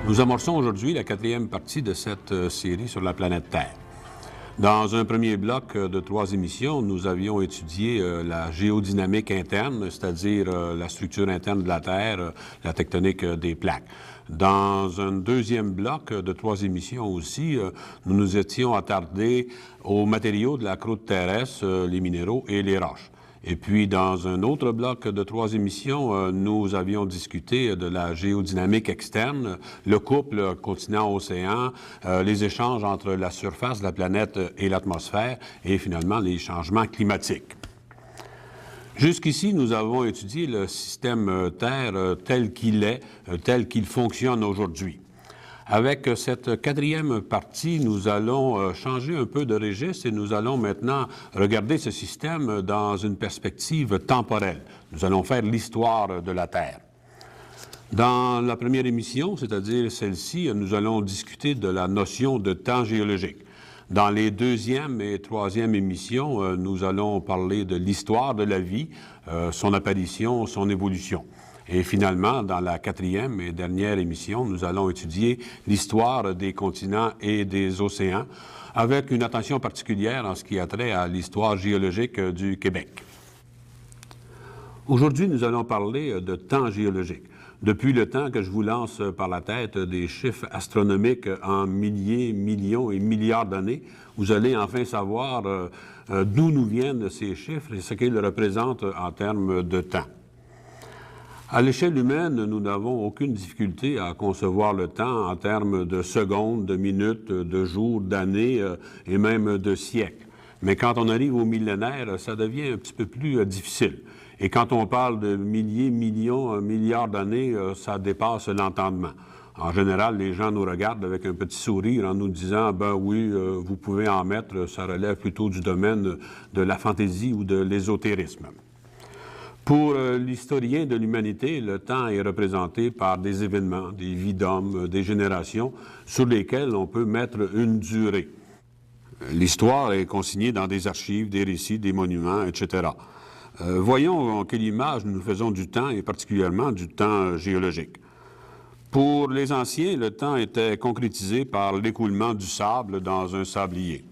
Nous amorçons aujourd'hui la quatrième partie de cette série sur la planète Terre. Dans un premier bloc de 3 émissions, nous avions étudié la géodynamique interne, c'est-à-dire la structure interne de la Terre, la tectonique des plaques. Dans un deuxième bloc de 3 émissions aussi, nous nous étions attardés aux matériaux de la croûte terrestre, les minéraux et les roches. Et puis, dans un autre bloc de 3 émissions, nous avions discuté de la géodynamique externe, le couple continent-océan, les échanges entre la surface de la planète et l'atmosphère, et finalement les changements climatiques. Jusqu'ici, nous avons étudié le système Terre tel qu'il est, tel qu'il fonctionne aujourd'hui. Avec cette quatrième partie, nous allons changer un peu de registre et nous allons maintenant regarder ce système dans une perspective temporelle. Nous allons faire l'histoire de la Terre. Dans la première émission, c'est-à-dire celle-ci, nous allons discuter de la notion de temps géologique. Dans les deuxième et troisième émissions, nous allons parler de l'histoire de la vie, son apparition, son évolution. Et finalement, dans la quatrième et dernière émission, nous allons étudier l'histoire des continents et des océans, avec une attention particulière en ce qui a trait à l'histoire géologique du Québec. Aujourd'hui, nous allons parler de temps géologique. Depuis le temps que je vous lance par la tête des chiffres astronomiques en milliers, millions et milliards d'années, vous allez enfin savoir d'où nous viennent ces chiffres et ce qu'ils représentent en termes de temps. À l'échelle humaine, nous n'avons aucune difficulté à concevoir le temps en termes de secondes, de minutes, de jours, d'années et même de siècles. Mais quand on arrive au millénaire, ça devient un petit peu plus difficile. Et quand on parle de milliers, millions, milliards d'années, ça dépasse l'entendement. En général, les gens nous regardent avec un petit sourire en nous disant « ben oui, vous pouvez en mettre, ça relève plutôt du domaine de la fantaisie ou de l'ésotérisme ». Pour l'historien de l'humanité, le temps est représenté par des événements, des vies d'hommes, des générations sur lesquelles on peut mettre une durée. L'histoire est consignée dans des archives, des récits, des monuments, etc. Voyons en quelle image nous faisons du temps, et particulièrement du temps géologique. Pour les anciens, le temps était concrétisé par l'écoulement du sable dans un sablier.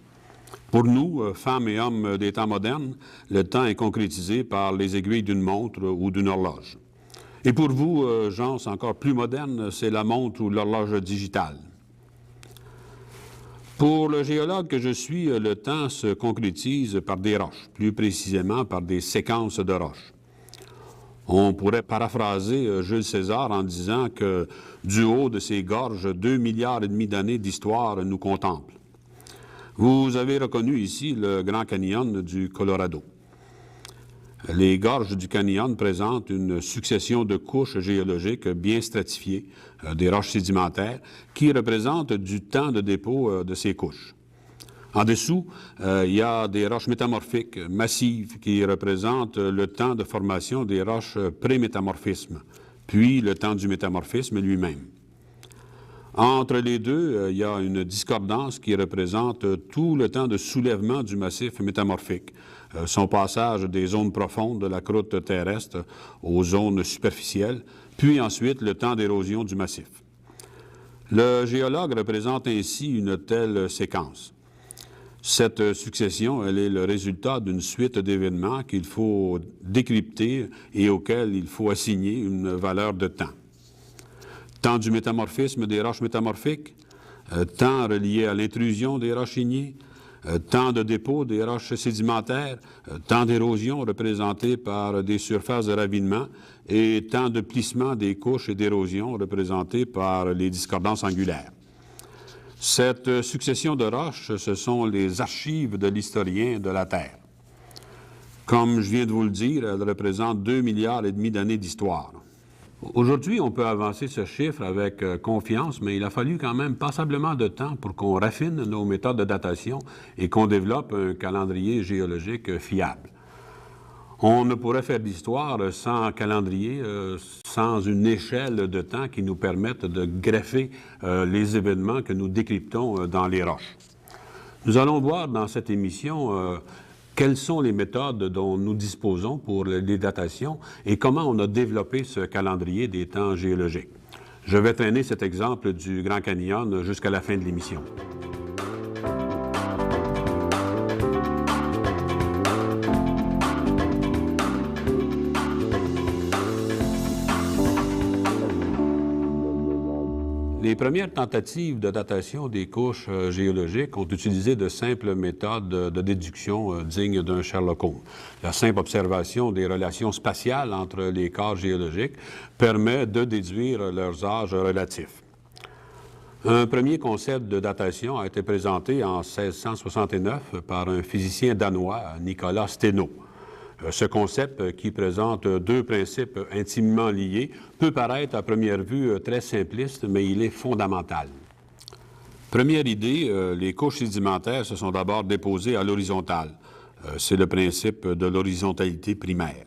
Pour nous, femmes et hommes des temps modernes, le temps est concrétisé par les aiguilles d'une montre ou d'une horloge. Et pour vous, gens encore plus modernes, c'est la montre ou l'horloge digitale. Pour le géologue que je suis, le temps se concrétise par des roches, plus précisément par des séquences de roches. On pourrait paraphraser Jules César en disant que du haut de ces gorges, 2,5 milliards d'années d'histoire nous contemplent. Vous avez reconnu ici le Grand Canyon du Colorado. Les gorges du canyon présentent une succession de couches géologiques bien stratifiées, des roches sédimentaires, qui représentent du temps de dépôt de ces couches. En dessous, il y a des roches métamorphiques massives qui représentent le temps de formation des roches pré-métamorphisme, puis le temps du métamorphisme lui-même. Entre les deux, il y a une discordance qui représente tout le temps de soulèvement du massif métamorphique, son passage des zones profondes de la croûte terrestre aux zones superficielles, puis ensuite le temps d'érosion du massif. Le géologue représente ainsi une telle séquence. Cette succession, elle est le résultat d'une suite d'événements qu'il faut décrypter et auxquels il faut assigner une valeur de temps. Temps du métamorphisme des roches métamorphiques, temps relié à l'intrusion des roches ignées, temps de dépôt des roches sédimentaires, temps d'érosion représenté par des surfaces de ravinement et temps de plissement des couches et d'érosion représenté par les discordances angulaires. Cette succession de roches, ce sont les archives de l'historien de la Terre. Comme je viens de vous le dire, elles représentent 2,5 milliards d'années d'histoire. Aujourd'hui, on peut avancer ce chiffre avec confiance, mais il a fallu quand même passablement de temps pour qu'on raffine nos méthodes de datation et qu'on développe un calendrier géologique fiable. On ne pourrait faire d'histoire sans calendrier, sans une échelle de temps qui nous permette de greffer les événements que nous décryptons dans les roches. Nous allons voir dans cette émission quelles sont les méthodes dont nous disposons pour les datations et comment on a développé ce calendrier des temps géologiques. Je vais traîner cet exemple du Grand Canyon jusqu'à la fin de l'émission. Les premières tentatives de datation des couches géologiques ont utilisé de simples méthodes de déduction dignes d'un Sherlock Holmes. La simple observation des relations spatiales entre les corps géologiques permet de déduire leurs âges relatifs. Un premier concept de datation a été présenté en 1669 par un physicien danois, Nicolas Steno. Ce concept, qui présente deux principes intimement liés, peut paraître à première vue très simpliste, mais il est fondamental. Première idée, les couches sédimentaires se sont d'abord déposées à l'horizontale. C'est le principe de l'horizontalité primaire.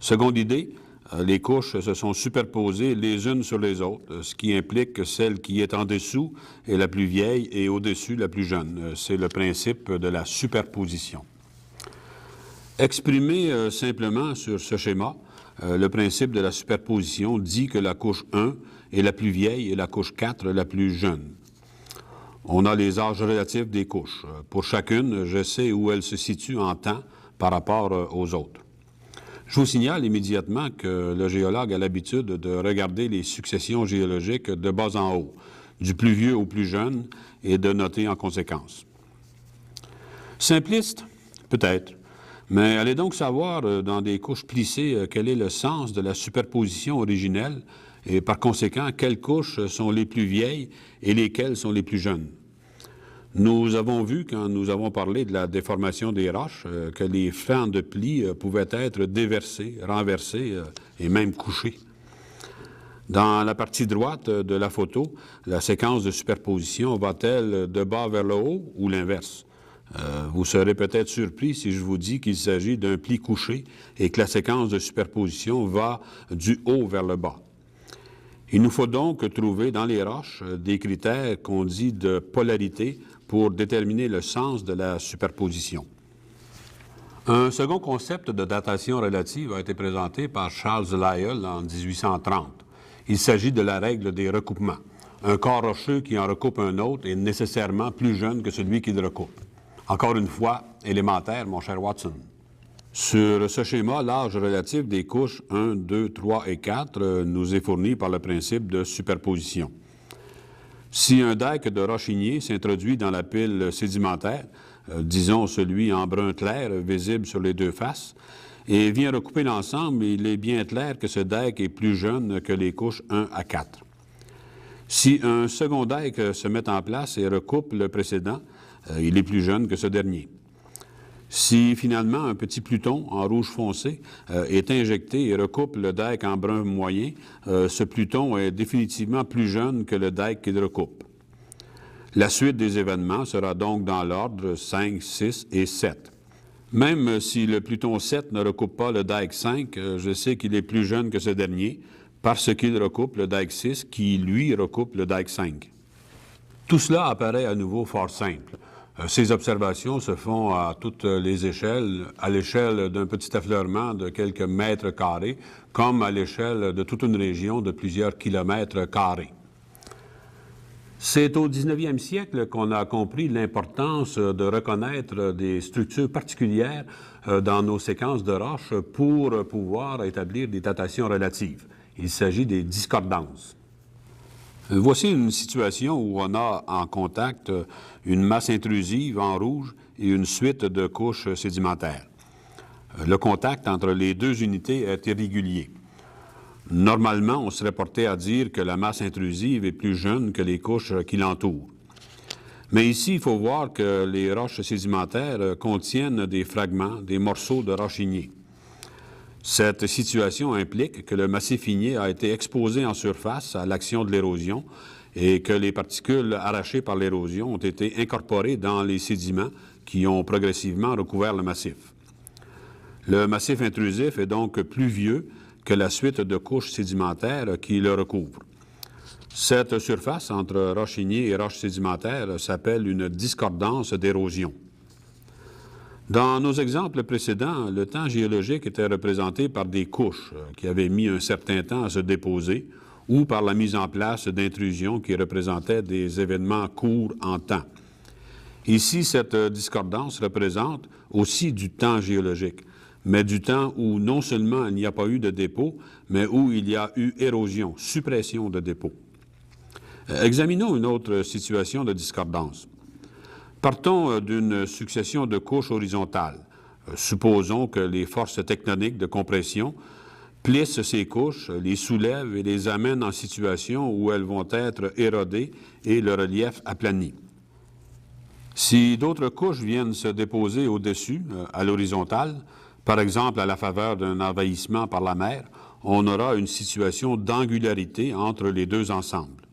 Seconde idée, les couches se sont superposées les unes sur les autres, ce qui implique que celle qui est en dessous est la plus vieille et au-dessus la plus jeune. C'est le principe de la superposition. Exprimé simplement sur ce schéma, le principe de la superposition dit que la couche 1 est la plus vieille et la couche 4 la plus jeune. On a les âges relatifs des couches. Pour chacune, je sais où elle se situe en temps par rapport aux autres. Je vous signale immédiatement que le géologue a l'habitude de regarder les successions géologiques de bas en haut, du plus vieux au plus jeune, et de noter en conséquence. Simpliste? Peut-être. Mais allez donc savoir, dans des couches plissées, quel est le sens de la superposition originelle et par conséquent, quelles couches sont les plus vieilles et lesquelles sont les plus jeunes. Nous avons vu, quand nous avons parlé de la déformation des roches, que les flancs de plis pouvaient être déversés, renversés et même couchés. Dans la partie droite de la photo, la séquence de superposition va-t-elle de bas vers le haut ou l'inverse? Vous serez peut-être surpris si je vous dis qu'il s'agit d'un pli couché et que la séquence de superposition va du haut vers le bas. Il nous faut donc trouver dans les roches des critères qu'on dit de polarité pour déterminer le sens de la superposition. Un second concept de datation relative a été présenté par Charles Lyell en 1830. Il s'agit de la règle des recoupements. Un corps rocheux qui en recoupe un autre est nécessairement plus jeune que celui qui le recoupe. Encore une fois, élémentaire, mon cher Watson. Sur ce schéma, l'âge relatif des couches 1, 2, 3 et 4 nous est fourni par le principe de superposition. Si un dike de roche ignée s'introduit dans la pile sédimentaire, disons celui en brun clair visible sur les deux faces, et vient recouper l'ensemble, il est bien clair que ce dike est plus jeune que les couches 1 à 4. Si un second dike se met en place et recoupe le précédent, il est plus jeune que ce dernier. Si finalement un petit pluton en rouge foncé est injecté et recoupe le dike en brun moyen, ce pluton est définitivement plus jeune que le dike qu'il recoupe. La suite des événements sera donc dans l'ordre 5, 6 et 7. Même si le pluton 7 ne recoupe pas le dike 5, je sais qu'il est plus jeune que ce dernier parce qu'il recoupe le dike 6 qui, lui, recoupe le dike 5. Tout cela apparaît à nouveau fort simple. Ces observations se font à toutes les échelles, à l'échelle d'un petit affleurement de quelques mètres carrés, comme à l'échelle de toute une région de plusieurs kilomètres carrés. C'est au 19e siècle qu'on a compris l'importance de reconnaître des structures particulières dans nos séquences de roches pour pouvoir établir des datations relatives. Il s'agit des discordances. Voici une situation où on a en contact une masse intrusive en rouge et une suite de couches sédimentaires. Le contact entre les deux unités est irrégulier. Normalement, on serait porté à dire que la masse intrusive est plus jeune que les couches qui l'entourent. Mais ici, il faut voir que les roches sédimentaires contiennent des fragments, des morceaux de roches ignées. Cette situation implique que le massif igné a été exposé en surface à l'action de l'érosion et que les particules arrachées par l'érosion ont été incorporées dans les sédiments qui ont progressivement recouvert le massif. Le massif intrusif est donc plus vieux que la suite de couches sédimentaires qui le recouvrent. Cette surface entre roches ignées et roches sédimentaires s'appelle une discordance d'érosion. Dans nos exemples précédents, le temps géologique était représenté par des couches qui avaient mis un certain temps à se déposer, ou par la mise en place d'intrusions qui représentaient des événements courts en temps. Ici, cette discordance représente aussi du temps géologique, mais du temps où non seulement il n'y a pas eu de dépôt, mais où il y a eu érosion, suppression de dépôts. Examinons une autre situation de discordance. Partons d'une succession de couches horizontales. Supposons que les forces tectoniques de compression plissent ces couches, les soulèvent et les amènent en situation où elles vont être érodées et le relief aplani. Si d'autres couches viennent se déposer au-dessus, à l'horizontale, par exemple à la faveur d'un envahissement par la mer, on aura une situation d'angularité entre les deux ensembles.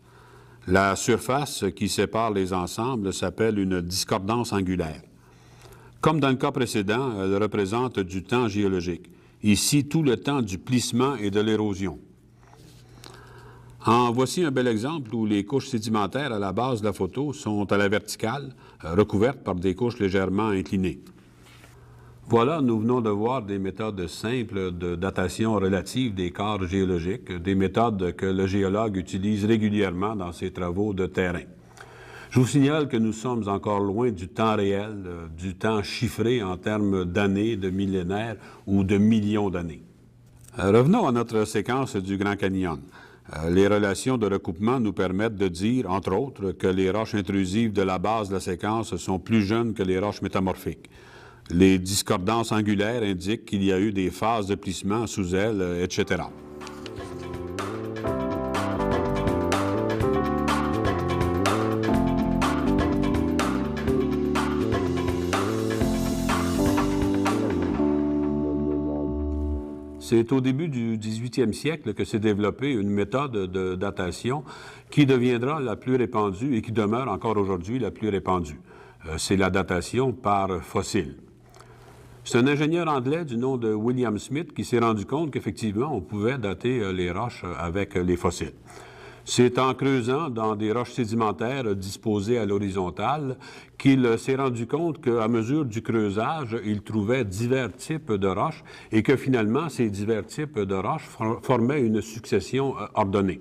La surface qui sépare les ensembles s'appelle une discordance angulaire. Comme dans le cas précédent, elle représente du temps géologique. Ici, tout le temps du plissement et de l'érosion. En voici un bel exemple où les couches sédimentaires à la base de la photo sont à la verticale, recouvertes par des couches légèrement inclinées. Voilà, nous venons de voir des méthodes simples de datation relative des corps géologiques, des méthodes que le géologue utilise régulièrement dans ses travaux de terrain. Je vous signale que nous sommes encore loin du temps réel, du temps chiffré en termes d'années, de millénaires ou de millions d'années. Revenons à notre séquence du Grand Canyon. Les relations de recoupement nous permettent de dire, entre autres, que les roches intrusives de la base de la séquence sont plus jeunes que les roches métamorphiques. Les discordances angulaires indiquent qu'il y a eu des phases de plissement sous elles, etc. C'est au début du 18e siècle que s'est développée une méthode de datation qui deviendra la plus répandue et qui demeure encore aujourd'hui la plus répandue. C'est la datation par fossiles. C'est un ingénieur anglais du nom de William Smith qui s'est rendu compte qu'effectivement, on pouvait dater les roches avec les fossiles. C'est en creusant dans des roches sédimentaires disposées à l'horizontale qu'il s'est rendu compte qu'à mesure du creusage, il trouvait divers types de roches et que finalement, ces divers types de roches formaient une succession ordonnée.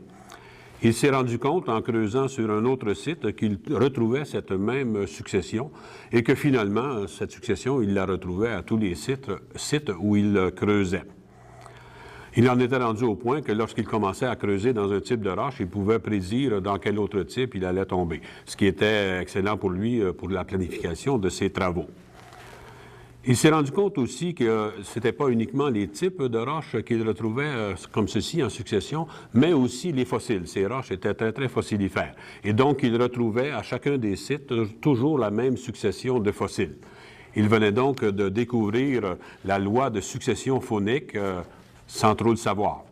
Il s'est rendu compte, en creusant sur un autre site, qu'il retrouvait cette même succession et que finalement, cette succession, il la retrouvait à tous les sites où il creusait. Il en était rendu au point que lorsqu'il commençait à creuser dans un type de roche, il pouvait prédire dans quel autre type il allait tomber, ce qui était excellent pour lui pour la planification de ses travaux. Il s'est rendu compte aussi que ce n'était pas uniquement les types de roches qu'il retrouvait comme ceci en succession, mais aussi les fossiles. Ces roches étaient très, très fossilifères. Et donc, il retrouvait à chacun des sites toujours la même succession de fossiles. Il venait donc de découvrir la loi de succession faunique sans trop le savoir.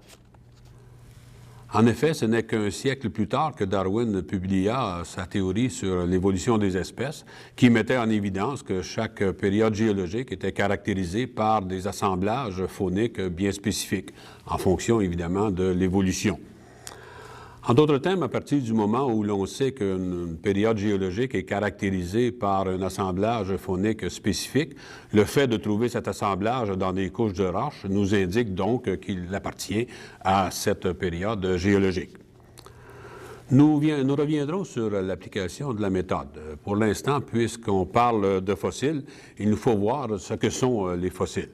En effet, ce n'est qu'un siècle plus tard que Darwin publia sa théorie sur l'évolution des espèces, qui mettait en évidence que chaque période géologique était caractérisée par des assemblages fauniques bien spécifiques, en fonction évidemment de l'évolution. En d'autres termes, à partir du moment où l'on sait qu'une période géologique est caractérisée par un assemblage faunique spécifique, le fait de trouver cet assemblage dans des couches de roches nous indique donc qu'il appartient à cette période géologique. Nous reviendrons sur l'application de la méthode. Pour l'instant, puisqu'on parle de fossiles, il nous faut voir ce que sont les fossiles.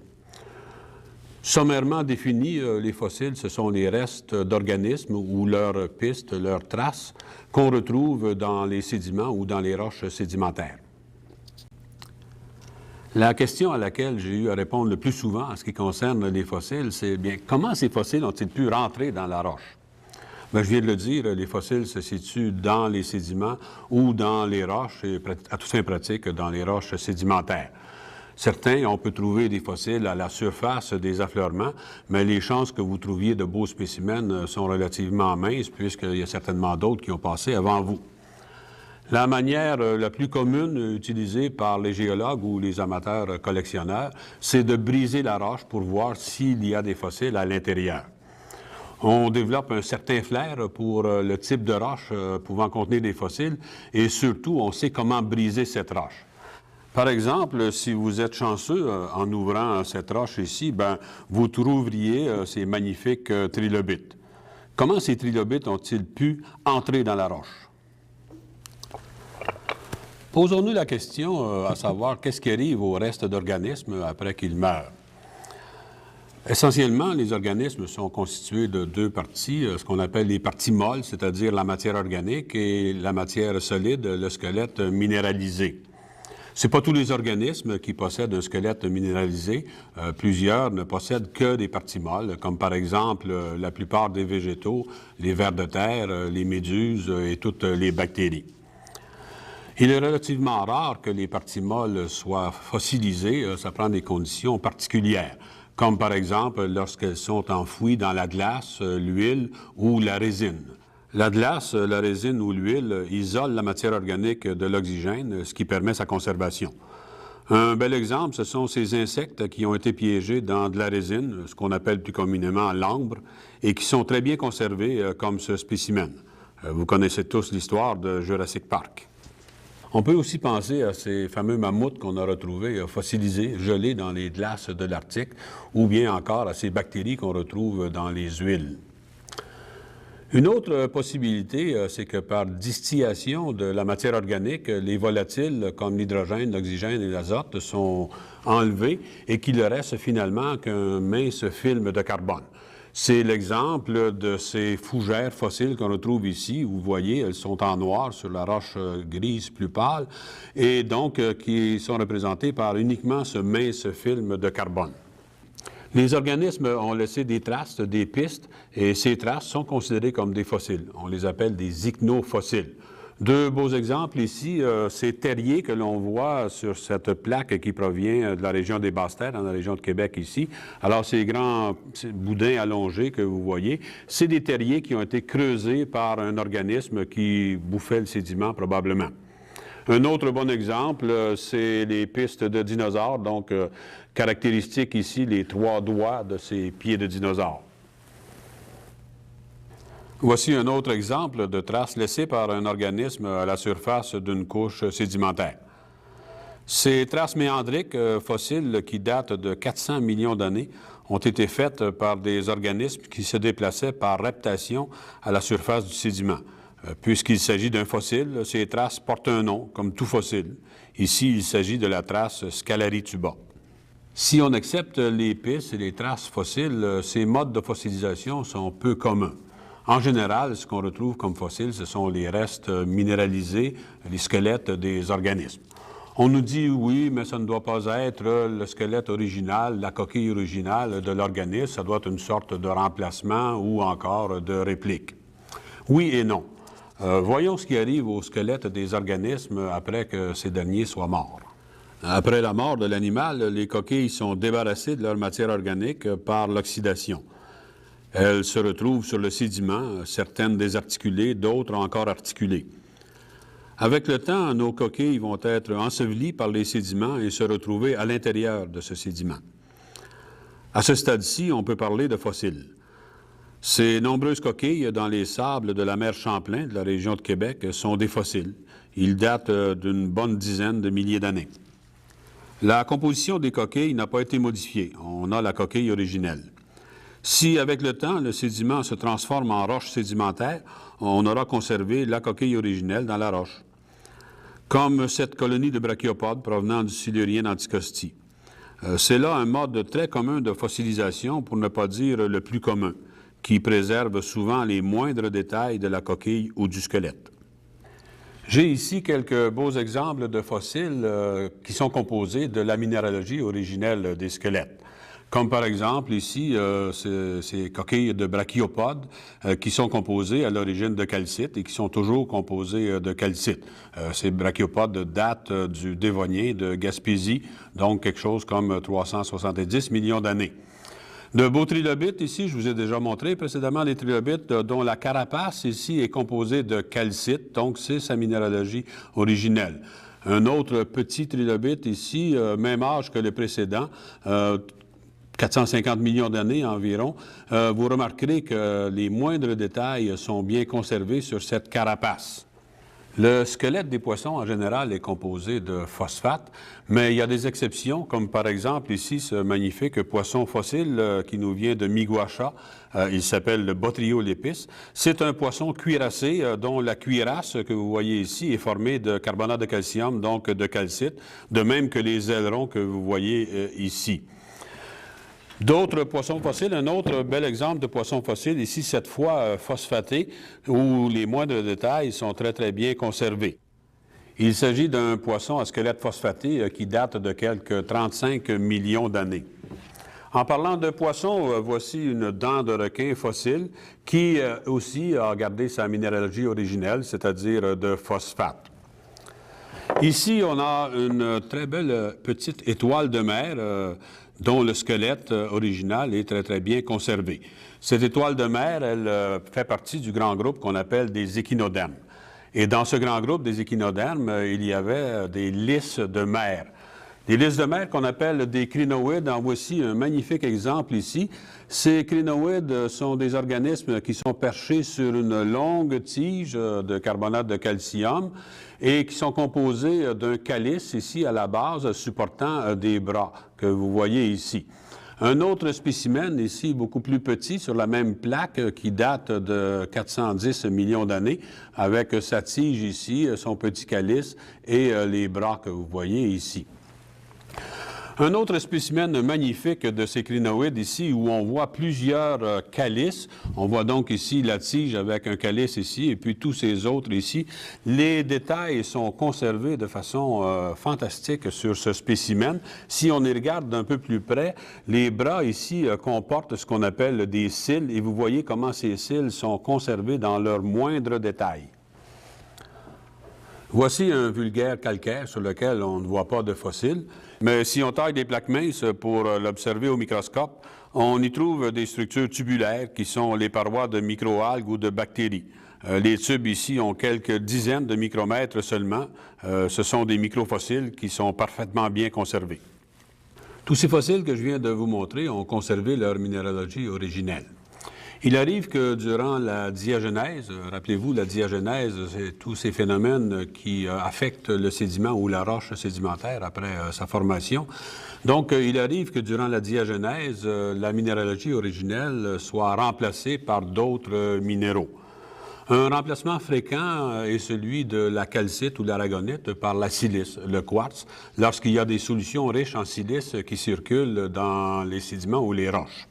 Sommairement définis, les fossiles, ce sont les restes d'organismes ou leurs pistes, leurs traces qu'on retrouve dans les sédiments ou dans les roches sédimentaires. La question à laquelle j'ai eu à répondre le plus souvent en ce qui concerne les fossiles, c'est bien comment ces fossiles ont-ils pu rentrer dans la roche? Bien, je viens de le dire, les fossiles se situent dans les sédiments ou dans les roches, et à toute fin pratique, dans les roches sédimentaires. Certains, on peut trouver des fossiles à la surface des affleurements, mais les chances que vous trouviez de beaux spécimens sont relativement minces, puisqu'il y a certainement d'autres qui ont passé avant vous. La manière la plus commune utilisée par les géologues ou les amateurs collectionneurs, c'est de briser la roche pour voir s'il y a des fossiles à l'intérieur. On développe un certain flair pour le type de roche pouvant contenir des fossiles et surtout, on sait comment briser cette roche. Par exemple, si vous êtes chanceux en ouvrant cette roche ici, ben, vous trouveriez ces magnifiques trilobites. Comment ces trilobites ont-ils pu entrer dans la roche? Posons-nous la question à savoir qu'est-ce qui arrive au reste d'organismes après qu'ils meurent. Essentiellement, les organismes sont constitués de deux parties, ce qu'on appelle les parties molles, c'est-à-dire la matière organique, et la matière solide, le squelette minéralisé. Ce n'est pas tous les organismes qui possèdent un squelette minéralisé. Plusieurs ne possèdent que des parties molles, comme par exemple la plupart des végétaux, les vers de terre, les méduses et toutes les bactéries. Il est relativement rare que les parties molles soient fossilisées. Ça prend des conditions particulières, comme par exemple lorsqu'elles sont enfouies dans la glace, l'huile ou la résine. La glace, la résine ou l'huile isolent la matière organique de l'oxygène, ce qui permet sa conservation. Un bel exemple, ce sont ces insectes qui ont été piégés dans de la résine, ce qu'on appelle plus communément l'ambre, et qui sont très bien conservés comme ce spécimen. Vous connaissez tous l'histoire de Jurassic Park. On peut aussi penser à ces fameux mammouths qu'on a retrouvés fossilisés, gelés dans les glaces de l'Arctique, ou bien encore à ces bactéries qu'on retrouve dans les huiles. Une autre possibilité, c'est que par distillation de la matière organique, les volatiles comme l'hydrogène, l'oxygène et l'azote sont enlevés et qu'il ne reste finalement qu'un mince film de carbone. C'est l'exemple de ces fougères fossiles qu'on retrouve ici. Vous voyez, elles sont en noir sur la roche grise plus pâle et donc qui sont représentées par uniquement ce mince film de carbone. Les organismes ont laissé des traces, des pistes, et ces traces sont considérées comme des fossiles. On les appelle des ichnofossiles. Deux beaux exemples ici, ces terriers que l'on voit sur cette plaque qui provient de la région des Basses-Terres, dans la région de Québec ici. Alors, ces grands boudins allongés que vous voyez, c'est des terriers qui ont été creusés par un organisme qui bouffait le sédiment probablement. Un autre bon exemple, c'est les pistes de dinosaures, donc caractéristiques ici, les 3 doigts de ces pieds de dinosaures. Voici un autre exemple de traces laissées par un organisme à la surface d'une couche sédimentaire. Ces traces méandriques fossiles qui datent de 400 millions d'années ont été faites par des organismes qui se déplaçaient par reptation à la surface du sédiment. Puisqu'il s'agit d'un fossile, ces traces portent un nom, comme tout fossile. Ici, il s'agit de la trace Scalari-Tuba. Si on accepte les pistes et les traces fossiles, ces modes de fossilisation sont peu communs. En général, ce qu'on retrouve comme fossiles, ce sont les restes minéralisés, les squelettes des organismes. On nous dit oui, mais ça ne doit pas être le squelette original, la coquille originale de l'organisme, ça doit être une sorte de remplacement ou encore de réplique. Oui et non. Voyons ce qui arrive au squelette des organismes après que ces derniers soient morts. Après la mort de l'animal, les coquilles sont débarrassées de leur matière organique par l'oxydation. Elles se retrouvent sur le sédiment, certaines désarticulées, d'autres encore articulées. Avec le temps, nos coquilles vont être ensevelies par les sédiments et se retrouver à l'intérieur de ce sédiment. À ce stade-ci, on peut parler de fossiles. Ces nombreuses coquilles dans les sables de la mer Champlain, de la région de Québec, sont des fossiles. Ils datent d'une bonne dizaine de milliers d'années. La composition des coquilles n'a pas été modifiée. On a la coquille originelle. Si, avec le temps, le sédiment se transforme en roche sédimentaire, on aura conservé la coquille originelle dans la roche. Comme cette colonie de brachiopodes provenant du Silurien d'Anticosti. C'est là un mode très commun de fossilisation, pour ne pas dire le plus commun, qui préserve souvent les moindres détails de la coquille ou du squelette. J'ai ici quelques beaux exemples de fossiles qui sont composés de la minéralogie originelle des squelettes. Comme par exemple ici, ces coquilles de brachiopodes qui sont composées à l'origine de calcite et qui sont toujours composées de calcite. Ces brachiopodes datent du Dévonien de Gaspésie, donc quelque chose comme 370 millions d'années. De beaux trilobites ici, je vous ai déjà montré précédemment les trilobites dont la carapace ici est composée de calcite, donc c'est sa minéralogie originelle. Un autre petit trilobite ici, même âge que le précédent, 450 millions d'années environ, vous remarquerez que les moindres détails sont bien conservés sur cette carapace. Le squelette des poissons, en général, est composé de phosphate, mais il y a des exceptions, comme par exemple ici ce magnifique poisson fossile qui nous vient de Miguacha. Il s'appelle le Botryolépis. C'est un poisson cuirassé dont la cuirasse que vous voyez ici est formée de carbonate de calcium, donc de calcite, de même que les ailerons que vous voyez ici. D'autres poissons fossiles, un autre bel exemple de poisson fossile, ici cette fois phosphaté, où les moindres détails sont très bien conservés. Il s'agit d'un poisson à squelette phosphaté qui date de quelques 35 millions d'années. En parlant de poisson, voici une dent de requin fossile qui aussi a gardé sa minéralogie originelle, c'est-à-dire de phosphate. Ici, on a une très belle petite étoile de mer dont le squelette original est très bien conservé. Cette étoile de mer, elle fait partie du grand groupe qu'on appelle des échinodermes. Et dans ce grand groupe des échinodermes, il y avait des lys de mer. Des lys de mer qu'on appelle des crinoïdes. En voici un magnifique exemple ici. Ces crinoïdes sont des organismes qui sont perchés sur une longue tige de carbonate de calcium et qui sont composés d'un calice ici à la base supportant des bras que vous voyez ici. Un autre spécimen ici, beaucoup plus petit, sur la même plaque qui date de 410 millions d'années, avec sa tige ici, son petit calice et les bras que vous voyez ici. Un autre spécimen magnifique de ces crinoïdes ici, où on voit plusieurs calices. On voit donc ici la tige avec un calice ici, et puis tous ces autres ici. Les détails sont conservés de façon fantastique sur ce spécimen. Si on y regarde d'un peu plus près, les bras ici comportent ce qu'on appelle des cils, et vous voyez comment ces cils sont conservés dans leurs moindres détails. Voici un vulgaire calcaire sur lequel on ne voit pas de fossiles, mais si on taille des plaques minces pour l'observer au microscope, on y trouve des structures tubulaires qui sont les parois de microalgues ou de bactéries. Les tubes ici ont quelques dizaines de micromètres seulement. Ce sont des microfossiles qui sont parfaitement bien conservés. Tous ces fossiles que je viens de vous montrer ont conservé leur minéralogie originelle. Il arrive que durant la diagenèse, rappelez-vous, la diagenèse, c'est tous ces phénomènes qui affectent le sédiment ou la roche sédimentaire après sa formation. Donc, il arrive que durant la diagenèse, la minéralogie originelle soit remplacée par d'autres minéraux. Un remplacement fréquent est celui de la calcite ou l'aragonite par la silice, le quartz, lorsqu'il y a des solutions riches en silice qui circulent dans les sédiments ou les roches.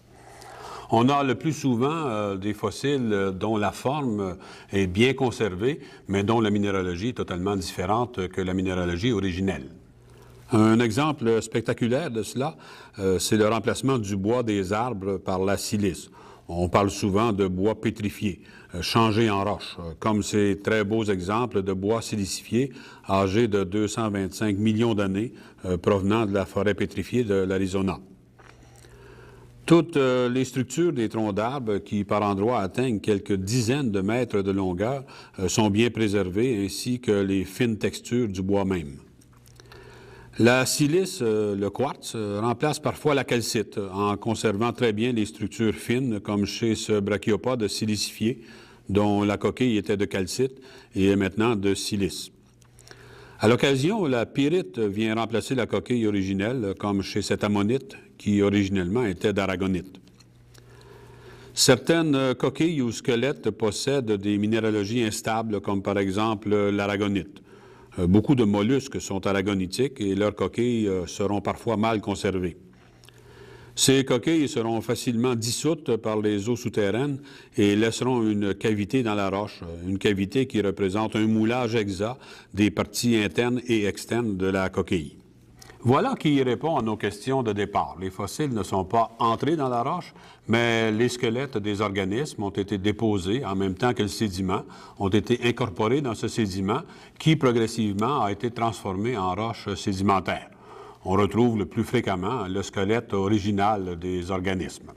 On a le plus souvent des fossiles dont la forme est bien conservée, mais dont la minéralogie est totalement différente que la minéralogie originelle. Un exemple spectaculaire de cela, c'est le remplacement du bois des arbres par la silice. On parle souvent de bois pétrifié, changé en roche, comme ces très beaux exemples de bois silicifié âgés de 225 millions d'années provenant de la forêt pétrifiée de l'Arizona. Toutes les structures des troncs d'arbres qui, par endroits, atteignent quelques dizaines de mètres de longueur sont bien préservées, ainsi que les fines textures du bois même. La silice, le quartz, remplace parfois la calcite en conservant très bien les structures fines, comme chez ce brachyopode silicifié, dont la coquille était de calcite et est maintenant de silice. À l'occasion, la pyrite vient remplacer la coquille originelle, comme chez cet ammonite, qui originellement était d'aragonite. Certaines coquilles ou squelettes possèdent des minéralogies instables, comme par exemple l'aragonite. Beaucoup de mollusques sont aragonitiques et leurs coquilles seront parfois mal conservées. Ces coquilles seront facilement dissoutes par les eaux souterraines et laisseront une cavité dans la roche, une cavité qui représente un moulage exact des parties internes et externes de la coquille. Voilà qui répond à nos questions de départ. Les fossiles ne sont pas entrés dans la roche, mais les squelettes des organismes ont été déposés en même temps que le sédiment, ont été incorporés dans ce sédiment qui progressivement a été transformé en roche sédimentaire. On retrouve le plus fréquemment le squelette original des organismes.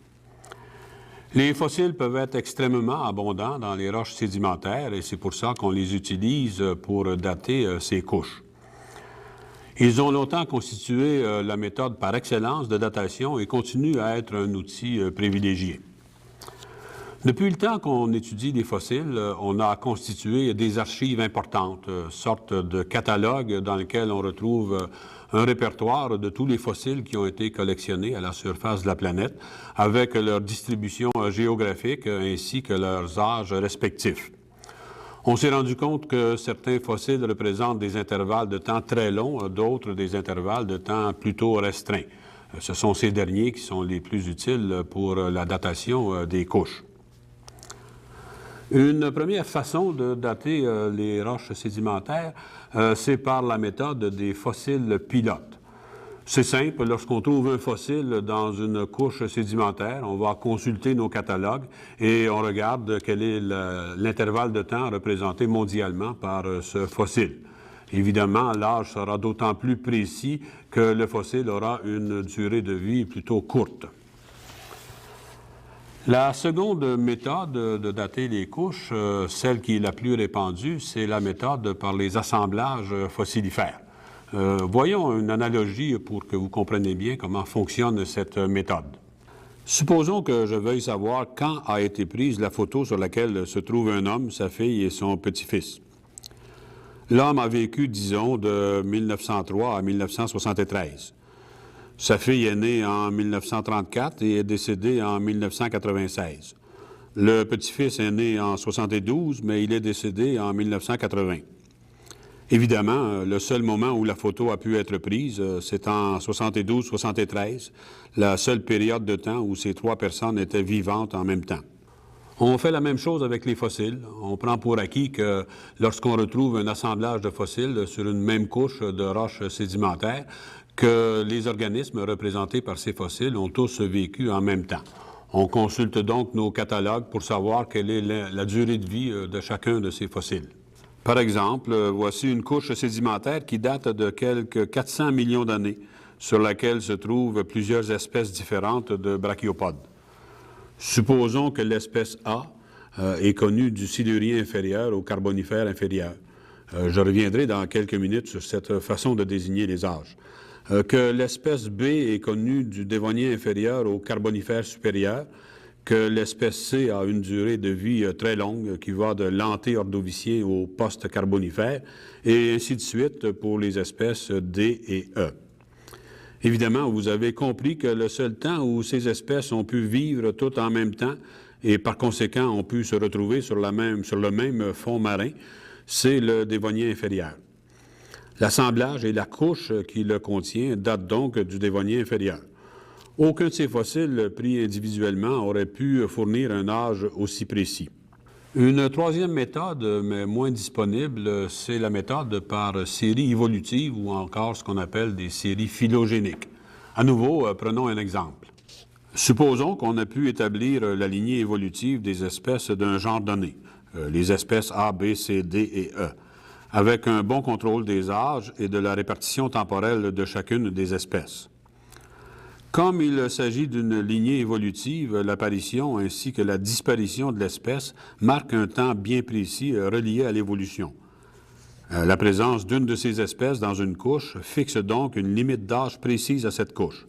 Les fossiles peuvent être extrêmement abondants dans les roches sédimentaires et c'est pour ça qu'on les utilise pour dater ces couches. Ils ont longtemps constitué la méthode par excellence de datation et continuent à être un outil privilégié. Depuis le temps qu'on étudie les fossiles, on a constitué des archives importantes, sorte de catalogue dans lequel on retrouve un répertoire de tous les fossiles qui ont été collectionnés à la surface de la planète, avec leur distribution géographique ainsi que leurs âges respectifs. On s'est rendu compte que certains fossiles représentent des intervalles de temps très longs, d'autres des intervalles de temps plutôt restreints. Ce sont ces derniers qui sont les plus utiles pour la datation des couches. Une première façon de dater les roches sédimentaires, c'est par la méthode des fossiles pilotes. C'est simple, lorsqu'on trouve un fossile dans une couche sédimentaire, on va consulter nos catalogues et on regarde quel est l'intervalle de temps représenté mondialement par ce fossile. Évidemment, l'âge sera d'autant plus précis que le fossile aura une durée de vie plutôt courte. La seconde méthode de dater les couches, celle qui est la plus répandue, c'est la méthode par les assemblages fossilifères. Voyons une analogie pour que vous compreniez bien comment fonctionne cette méthode. Supposons que je veuille savoir quand a été prise la photo sur laquelle se trouve un homme, sa fille et son petit-fils. L'homme a vécu, disons, de 1903 à 1973. Sa fille est née en 1934 et est décédée en 1996. Le petit-fils est né en 1972, mais il est décédé en 1980. Évidemment, le seul moment où la photo a pu être prise, c'est en 72-73, la seule période de temps où ces trois personnes étaient vivantes en même temps. On fait la même chose avec les fossiles. On prend pour acquis que lorsqu'on retrouve un assemblage de fossiles sur une même couche de roches sédimentaires, que les organismes représentés par ces fossiles ont tous vécu en même temps. On consulte donc nos catalogues pour savoir quelle est la durée de vie de chacun de ces fossiles. Par exemple, voici une couche sédimentaire qui date de quelques 400 millions d'années, sur laquelle se trouvent plusieurs espèces différentes de brachiopodes. Supposons que l'espèce A est connue du Silurien inférieur au Carbonifère inférieur. Je reviendrai dans quelques minutes sur cette façon de désigner les âges. Que l'espèce B est connue du Dévonien inférieur au Carbonifère supérieur, que l'espèce C a une durée de vie très longue qui va de l'anté-ordovicien au post-carbonifère, et ainsi de suite pour les espèces D et E. Évidemment, vous avez compris que le seul temps où ces espèces ont pu vivre toutes en même temps et par conséquent ont pu se retrouver sur le même fond marin, c'est le Dévonien inférieur. L'assemblage et la couche qui le contient datent donc du Dévonien inférieur. Aucun de ces fossiles pris individuellement aurait pu fournir un âge aussi précis. Une troisième méthode, mais moins disponible, c'est la méthode par série évolutive ou encore ce qu'on appelle des séries phylogéniques. À nouveau, prenons un exemple. Supposons qu'on a pu établir la lignée évolutive des espèces d'un genre donné, les espèces A, B, C, D et E, avec un bon contrôle des âges et de la répartition temporelle de chacune des espèces. Comme il s'agit d'une lignée évolutive, l'apparition ainsi que la disparition de l'espèce marquent un temps bien précis relié à l'évolution. La présence d'une de ces espèces dans une couche fixe donc une limite d'âge précise à cette couche.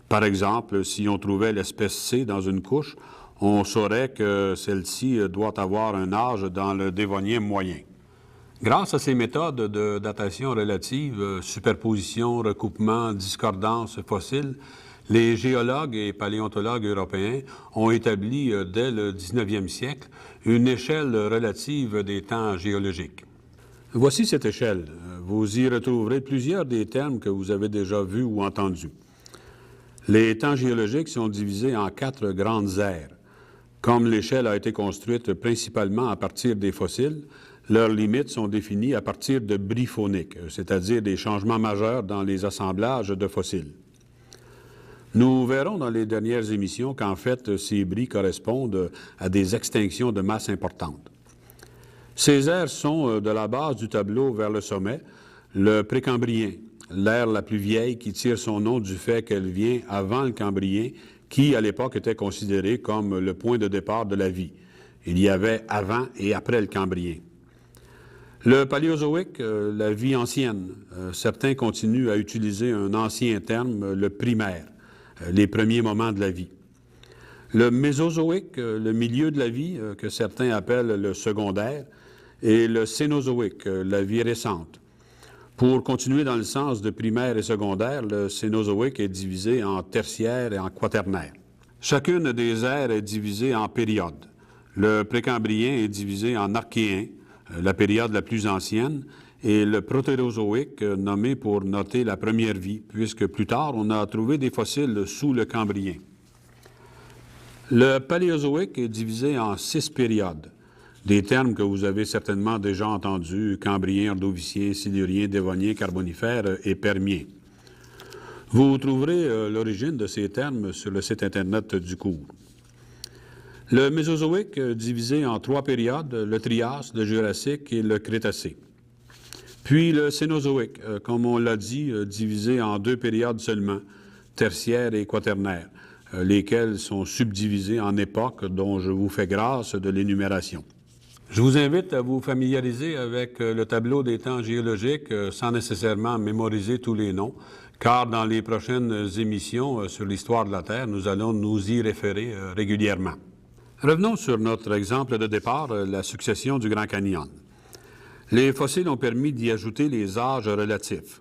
Par exemple, si on trouvait l'espèce C dans une couche, on saurait que celle-ci doit avoir un âge dans le Dévonien moyen. Grâce à ces méthodes de datation relative, superposition, recoupement, discordance fossile, les géologues et paléontologues européens ont établi dès le 19e siècle une échelle relative des temps géologiques. Voici cette échelle. Vous y retrouverez plusieurs des termes que vous avez déjà vus ou entendus. Les temps géologiques sont divisés en 4 grandes ères. Comme l'échelle a été construite principalement à partir des fossiles, leurs limites sont définies à partir de bris fauniques, c'est-à-dire des changements majeurs dans les assemblages de fossiles. Nous verrons dans les dernières émissions qu'en fait, ces bris correspondent à des extinctions de masse importantes. Ces ères sont, de la base du tableau vers le sommet, le précambrien, l'ère la plus vieille qui tire son nom du fait qu'elle vient avant le cambrien, qui, à l'époque, était considéré comme le point de départ de la vie. Il y avait avant et après le cambrien. Le paléozoïque, la vie ancienne. Certains continuent à utiliser un ancien terme, le primaire, les premiers moments de la vie. Le Mésozoïque, le milieu de la vie, que certains appellent le secondaire, et le Cénozoïque, la vie récente. Pour continuer dans le sens de primaire et secondaire, le Cénozoïque est divisé en tertiaire et en quaternaire. Chacune des ères est divisée en périodes. Le précambrien est divisé en archéen, la période la plus ancienne, et le protérozoïque, nommé pour noter la première vie, puisque plus tard, on a trouvé des fossiles sous le cambrien. Le paléozoïque est divisé en 6 périodes. Des termes que vous avez certainement déjà entendus, cambrien, ordovicien, silurien, dévonien, carbonifère et permien. Vous trouverez l'origine de ces termes sur le site Internet du cours. Le Mésozoïque, divisé en 3 périodes, le Trias, le Jurassique et le Crétacé. Puis le Cénozoïque, comme on l'a dit, divisé en 2 périodes seulement, tertiaire et quaternaire, lesquelles sont subdivisées en époques dont je vous fais grâce de l'énumération. Je vous invite à vous familiariser avec le tableau des temps géologiques sans nécessairement mémoriser tous les noms, car dans les prochaines émissions sur l'histoire de la Terre, nous allons nous y référer régulièrement. Revenons sur notre exemple de départ, la succession du Grand Canyon. Les fossiles ont permis d'y ajouter les âges relatifs.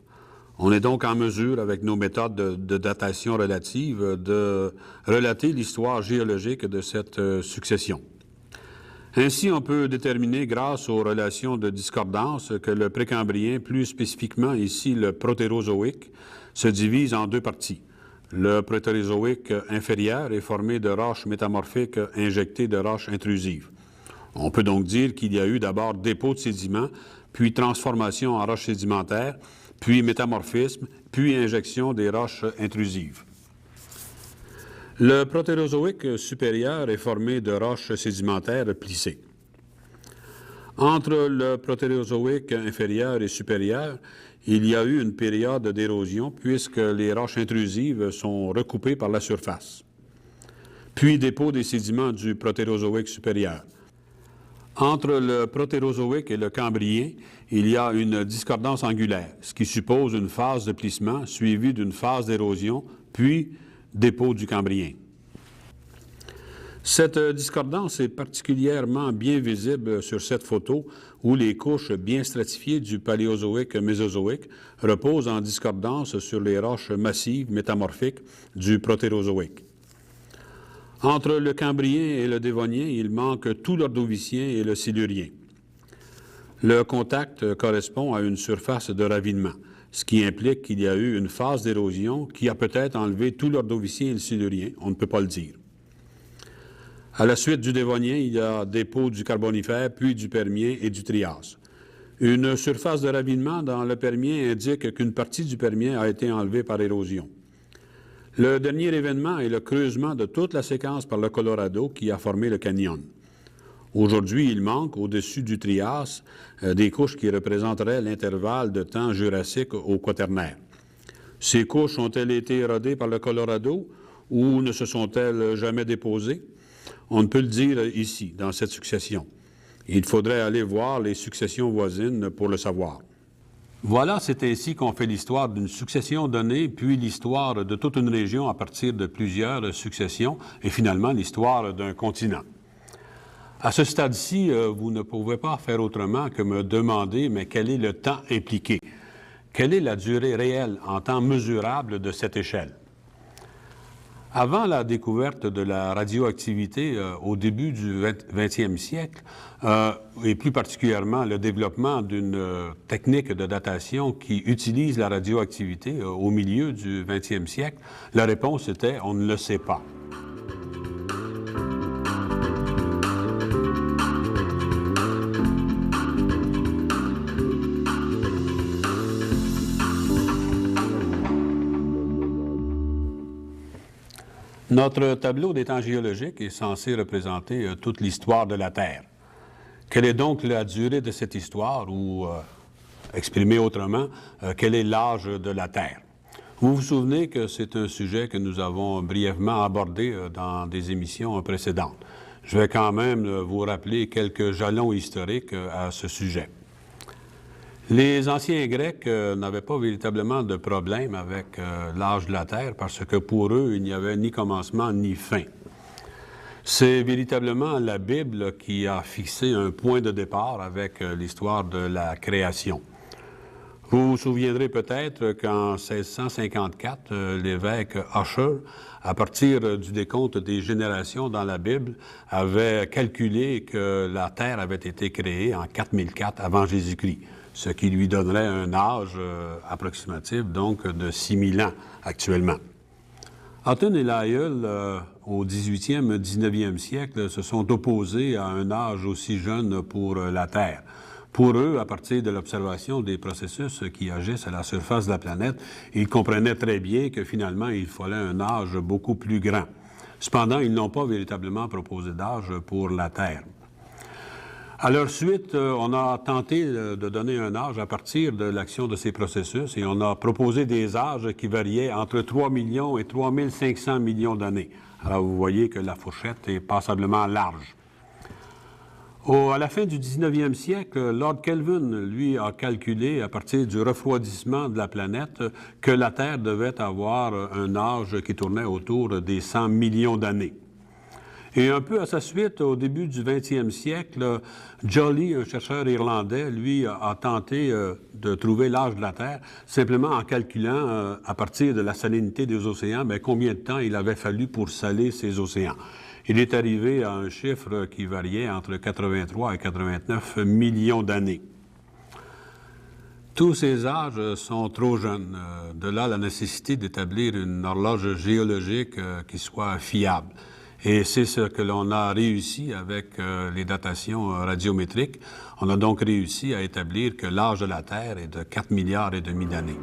On est donc en mesure, avec nos méthodes de datation relative, de relater l'histoire géologique de cette succession. Ainsi, on peut déterminer, grâce aux relations de discordance, que le précambrien, plus spécifiquement ici le protérozoïque, se divise en 2 parties. Le protérozoïque inférieur est formé de roches métamorphiques injectées de roches intrusives. On peut donc dire qu'il y a eu d'abord dépôt de sédiments, puis transformation en roches sédimentaires, puis métamorphisme, puis injection des roches intrusives. Le protérozoïque supérieur est formé de roches sédimentaires plissées. Entre le protérozoïque inférieur et supérieur, il y a eu une période d'érosion puisque les roches intrusives sont recoupées par la surface. Puis dépôt des sédiments du protérozoïque supérieur. Entre le protérozoïque et le cambrien, il y a une discordance angulaire, ce qui suppose une phase de plissement suivie d'une phase d'érosion, puis dépôt du cambrien. Cette discordance est particulièrement bien visible sur cette photo où les couches bien stratifiées du paléozoïque-mésozoïque reposent en discordance sur les roches massives métamorphiques du protérozoïque. Entre le cambrien et le dévonien, il manque tout l'ordovicien et le silurien. Le contact correspond à une surface de ravinement, ce qui implique qu'il y a eu une phase d'érosion qui a peut-être enlevé tout l'ordovicien et le silurien, on ne peut pas le dire. À la suite du dévonien, il y a dépôt du carbonifère, puis du permien et du trias. Une surface de ravinement dans le permien indique qu'une partie du permien a été enlevée par érosion. Le dernier événement est le creusement de toute la séquence par le Colorado qui a formé le canyon. Aujourd'hui, il manque, au-dessus du Trias, des couches qui représenteraient l'intervalle de temps jurassique au quaternaire. Ces couches ont-elles été érodées par le Colorado ou ne se sont-elles jamais déposées? On ne peut le dire ici, dans cette succession. Il faudrait aller voir les successions voisines pour le savoir. Voilà, c'est ainsi qu'on fait l'histoire d'une succession donnée, puis l'histoire de toute une région à partir de plusieurs successions, et finalement l'histoire d'un continent. À ce stade-ci, vous ne pouvez pas faire autrement que me demander, mais quel est le temps impliqué? Quelle est la durée réelle en temps mesurable de cette échelle? Avant la découverte de la radioactivité au début du 20e siècle, et plus particulièrement le développement d'une technique de datation qui utilise la radioactivité au milieu du 20e siècle, la réponse était « on ne le sait pas ». Notre tableau des temps géologiques est censé représenter toute l'histoire de la Terre. Quelle est donc la durée de cette histoire ou, exprimé autrement, quel est l'âge de la Terre? Vous vous souvenez que c'est un sujet que nous avons brièvement abordé dans des émissions précédentes. Je vais quand même vous rappeler quelques jalons historiques à ce sujet. Les anciens Grecs n'avaient pas véritablement de problème avec l'âge de la Terre parce que pour eux, il n'y avait ni commencement ni fin. C'est véritablement la Bible qui a fixé un point de départ avec l'histoire de la création. Vous vous souviendrez peut-être qu'en 1654, l'évêque Ussher, à partir du décompte des générations dans la Bible, avait calculé que la Terre avait été créée en 4004 avant Jésus-Christ, ce qui lui donnerait un âge approximatif, donc, de 6000 ans actuellement. Hutton et Lyell, au 18e, 19e siècle, se sont opposés à un âge aussi jeune pour la Terre. Pour eux, à partir de l'observation des processus qui agissent à la surface de la planète, ils comprenaient très bien que finalement, il fallait un âge beaucoup plus grand. Cependant, ils n'ont pas véritablement proposé d'âge pour la Terre. À leur suite, on a tenté de donner un âge à partir de l'action de ces processus et on a proposé des âges qui variaient entre 3 millions et 3 500 millions d'années. Alors, vous voyez que la fourchette est passablement large. À la fin du 19e siècle, Lord Kelvin, lui, a calculé, à partir du refroidissement de la planète, que la Terre devait avoir un âge qui tournait autour des 100 millions d'années. Et un peu à sa suite, au début du 20e siècle, Joly, un chercheur irlandais, lui, a tenté de trouver l'âge de la Terre, simplement en calculant, à partir de la salinité des océans, combien de temps il avait fallu pour saler ces océans. Il est arrivé à un chiffre qui variait entre 83 et 89 millions d'années. Tous ces âges sont trop jeunes. De là la nécessité d'établir une horloge géologique qui soit fiable. Et c'est ce que l'on a réussi avec les datations radiométriques. On a donc réussi à établir que l'âge de la Terre est de 4 milliards et demi d'années.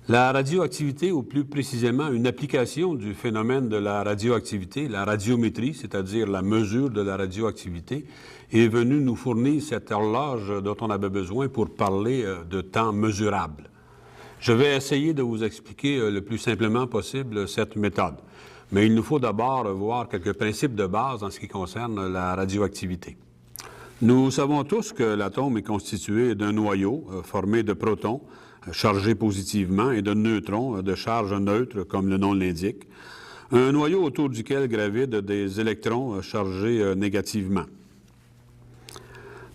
La radioactivité, ou plus précisément une application du phénomène de la radioactivité, la radiométrie, c'est-à-dire la mesure de la radioactivité, est venue nous fournir cette horloge dont on avait besoin pour parler de temps mesurable. Je vais essayer de vous expliquer le plus simplement possible cette méthode, mais il nous faut d'abord voir quelques principes de base en ce qui concerne la radioactivité. Nous savons tous que l'atome est constitué d'un noyau formé de protons, chargés positivement, et de neutrons de charge neutre, comme le nom l'indique. Un noyau autour duquel gravitent des électrons chargés négativement.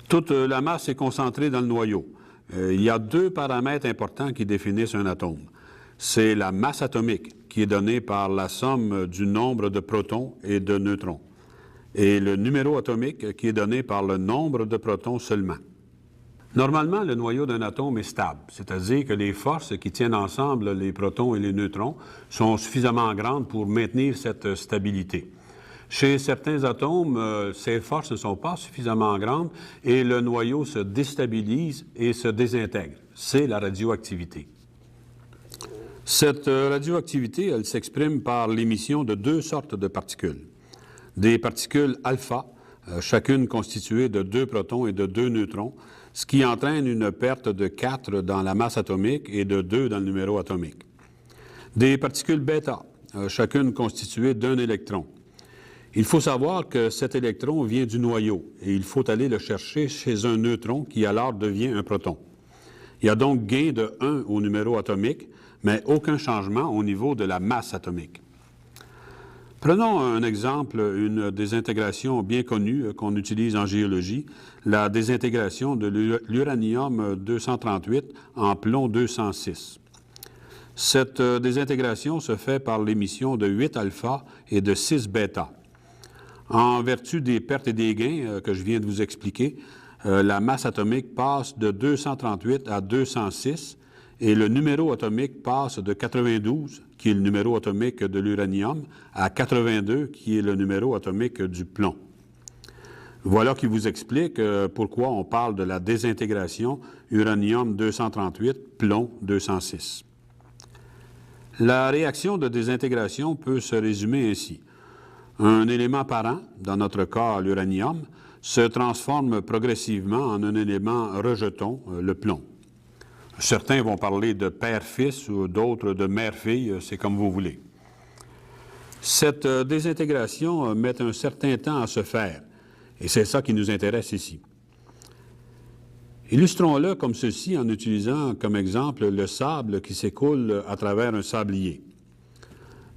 Toute la masse est concentrée dans le noyau. Il y a deux paramètres importants qui définissent un atome. C'est la masse atomique, qui est donnée par la somme du nombre de protons et de neutrons, et le numéro atomique, qui est donné par le nombre de protons seulement. Normalement, le noyau d'un atome est stable, c'est-à-dire que les forces qui tiennent ensemble les protons et les neutrons sont suffisamment grandes pour maintenir cette stabilité. Chez certains atomes, ces forces ne sont pas suffisamment grandes et le noyau se déstabilise et se désintègre. C'est la radioactivité. Cette radioactivité, elle s'exprime par l'émission de deux sortes de particules. Des particules alpha, chacune constituée de 2 protons et de 2 neutrons, ce qui entraîne une perte de 4 dans la masse atomique et de 2 dans le numéro atomique. Des particules bêta, chacune constituée d'un électron. Il faut savoir que cet électron vient du noyau et il faut aller le chercher chez un neutron qui alors devient un proton. Il y a donc gain de 1 au numéro atomique, mais aucun changement au niveau de la masse atomique. Prenons un exemple, une désintégration bien connue qu'on utilise en géologie, la désintégration de l'uranium-238 en plomb-206. Cette désintégration se fait par l'émission de 8 alpha et de 6 bêta. En vertu des pertes et des gains que je viens de vous expliquer, la masse atomique passe de 238 à 206 et le numéro atomique passe de 92, qui est le numéro atomique de l'uranium, à 82, qui est le numéro atomique du plomb. Voilà qui vous explique pourquoi on parle de la désintégration uranium-238, plomb-206. La réaction de désintégration peut se résumer ainsi. Un élément parent, dans notre cas l'uranium, se transforme progressivement en un élément rejeton, le plomb. Certains vont parler de père-fils ou d'autres de mère-fille, c'est comme vous voulez. Cette désintégration met un certain temps à se faire Et c'est ça qui nous intéresse ici. Illustrons-le comme ceci en utilisant comme exemple le sable qui s'écoule à travers un sablier.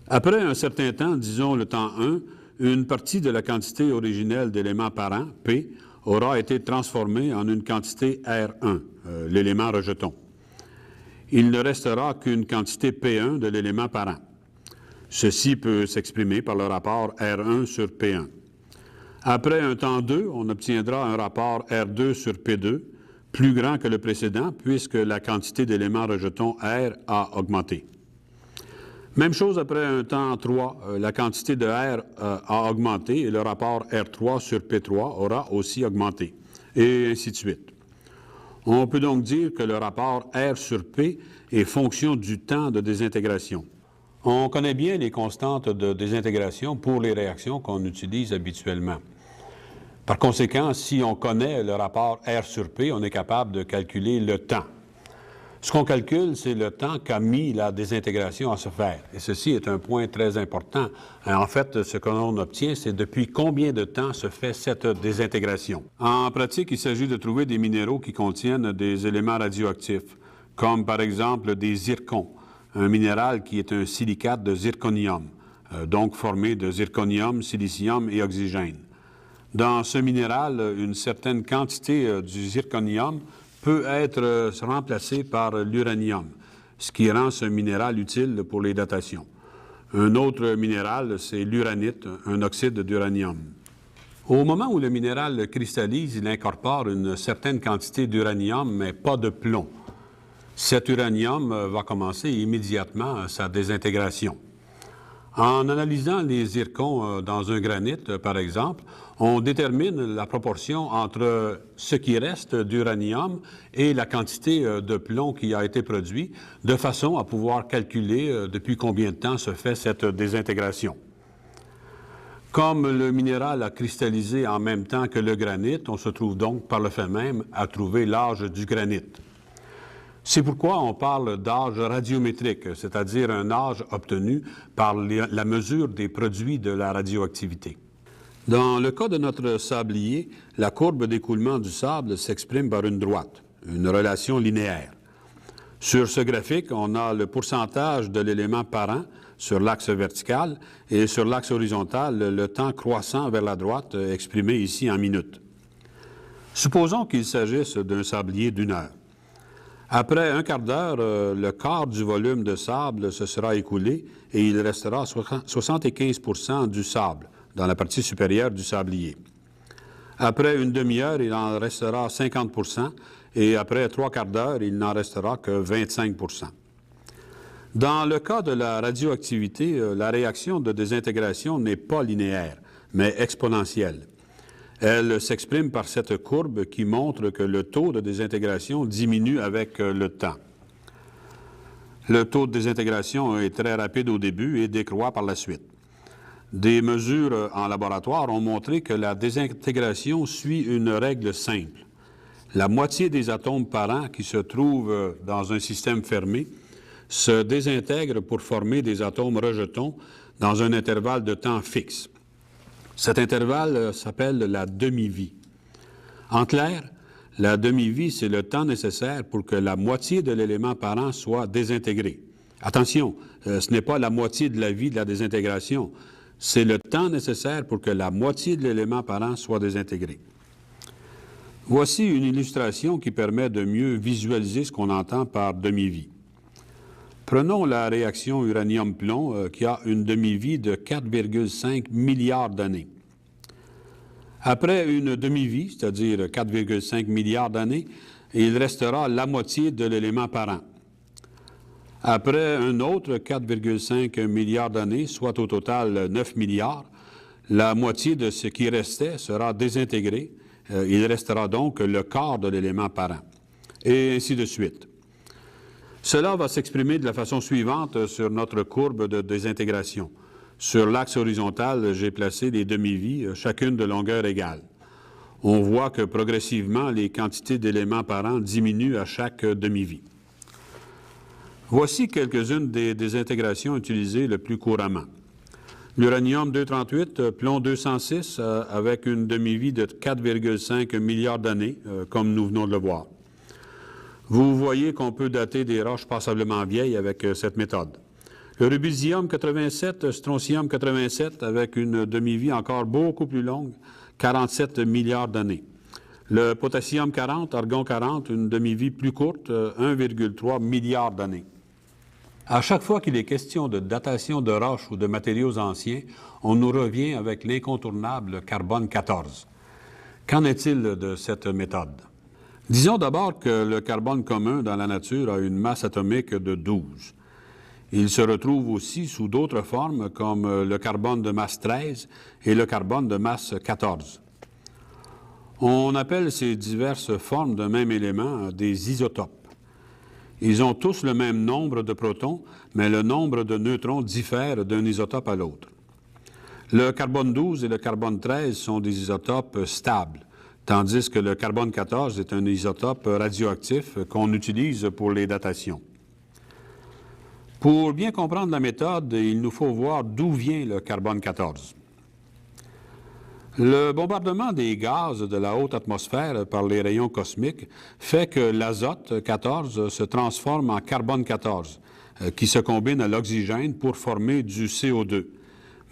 Après un certain temps, disons le temps 1, une partie de la quantité originelle d'éléments parents, P, aura été transformée en une quantité R1, l'élément rejeton. Il ne restera qu'une quantité P1 de l'élément parent. Ceci peut s'exprimer par le rapport R1 sur P1. Après un temps 2, on obtiendra un rapport R2 sur P2, plus grand que le précédent, puisque la quantité d'éléments rejetons R a augmenté. Même chose après un temps 3, la quantité de R a augmenté et le rapport R3 sur P3 aura aussi augmenté, et ainsi de suite. On peut donc dire que le rapport R sur P est fonction du temps de désintégration. On connaît bien les constantes de désintégration pour les réactions qu'on utilise habituellement. Par conséquent, si on connaît le rapport R sur P, on est capable de calculer le temps. Ce qu'on calcule, c'est le temps qu'a mis la désintégration à se faire. Et ceci est un point très important. En fait, ce que l'on obtient, c'est depuis combien de temps se fait cette désintégration. En pratique, il s'agit de trouver des minéraux qui contiennent des éléments radioactifs, comme par exemple des zircons, un minéral qui est un silicate de zirconium, donc formé de zirconium, silicium et oxygène. Dans ce minéral, une certaine quantité du zirconium peut être remplacée par l'uranium, ce qui rend ce minéral utile pour les datations. Un autre minéral, c'est l'uranite, un oxyde d'uranium. Au moment où le minéral cristallise, il incorpore une certaine quantité d'uranium, mais pas de plomb. Cet uranium va commencer immédiatement sa désintégration. En analysant les zircons dans un granit, par exemple, on détermine la proportion entre ce qui reste d'uranium et la quantité de plomb qui a été produit, de façon à pouvoir calculer depuis combien de temps se fait cette désintégration. Comme le minéral a cristallisé en même temps que le granit, on se trouve donc par le fait même à trouver l'âge du granit. C'est pourquoi on parle d'âge radiométrique, c'est-à-dire un âge obtenu par la mesure des produits de la radioactivité. Dans le cas de notre sablier, la courbe d'écoulement du sable s'exprime par une droite, une relation linéaire. Sur ce graphique, on a le pourcentage de l'élément parent sur l'axe vertical et sur l'axe horizontal, le temps croissant vers la droite, exprimé ici en minutes. Supposons qu'il s'agisse d'un sablier d'1 heure. Après un quart d'heure, le quart du volume de sable se sera écoulé et il restera 75% du sable dans la partie supérieure du sablier. Après une demi-heure, il en restera 50% et après 3 quarts d'heure, il n'en restera que 25%. Dans le cas de la radioactivité, la réaction de désintégration n'est pas linéaire, mais exponentielle. Elle s'exprime par cette courbe qui montre que le taux de désintégration diminue avec le temps. Le taux de désintégration est très rapide au début et décroît par la suite. Des mesures en laboratoire ont montré que la désintégration suit une règle simple. La moitié des atomes parents qui se trouvent dans un système fermé se désintègrent pour former des atomes rejetons dans un intervalle de temps fixe. Cet intervalle s'appelle la demi-vie. En clair, la demi-vie, c'est le temps nécessaire pour que la moitié de l'élément parent soit désintégré. Attention, ce n'est pas la moitié de la vie de la désintégration, c'est le temps nécessaire pour que la moitié de l'élément parent soit désintégré. Voici une illustration qui permet de mieux visualiser ce qu'on entend par demi-vie. Prenons la réaction uranium-plomb qui a une demi-vie de 4,5 milliards d'années. Après une demi-vie, c'est-à-dire 4,5 milliards d'années, il restera la moitié de l'élément parent. Après un autre 4,5 milliards d'années, soit au total 9 milliards, la moitié de ce qui restait sera désintégré. Il restera donc le quart de l'élément parent. Et ainsi de suite. Cela va s'exprimer de la façon suivante sur notre courbe de désintégration. Sur l'axe horizontal, j'ai placé les demi-vies, chacune de longueur égale. On voit que progressivement, les quantités d'éléments parents diminuent à chaque demi-vie. Voici quelques-unes des désintégrations utilisées le plus couramment. L'uranium-238, plomb 206, avec une demi-vie de 4,5 milliards d'années, comme nous venons de le voir. Vous voyez qu'on peut dater des roches passablement vieilles avec cette méthode. Le rubidium-87, strontium-87, avec une demi-vie encore beaucoup plus longue, 47 milliards d'années. Le potassium-40, argon-40, une demi-vie plus courte, 1,3 milliard d'années. À chaque fois qu'il est question de datation de roches ou de matériaux anciens, on nous revient avec l'incontournable carbone-14. Qu'en est-il de cette méthode? Disons d'abord que le carbone commun dans la nature a une masse atomique de 12. Il se retrouve aussi sous d'autres formes comme le carbone de masse 13 et le carbone de masse 14. On appelle ces diverses formes d'un même élément des isotopes. Ils ont tous le même nombre de protons, mais le nombre de neutrons diffère d'un isotope à l'autre. Le carbone 12 et le carbone 13 sont des isotopes stables, tandis que le carbone 14 est un isotope radioactif qu'on utilise pour les datations. Pour bien comprendre la méthode, il nous faut voir d'où vient le carbone 14. Le bombardement des gaz de la haute atmosphère par les rayons cosmiques fait que l'azote 14 se transforme en carbone 14, qui se combine à l'oxygène pour former du CO2,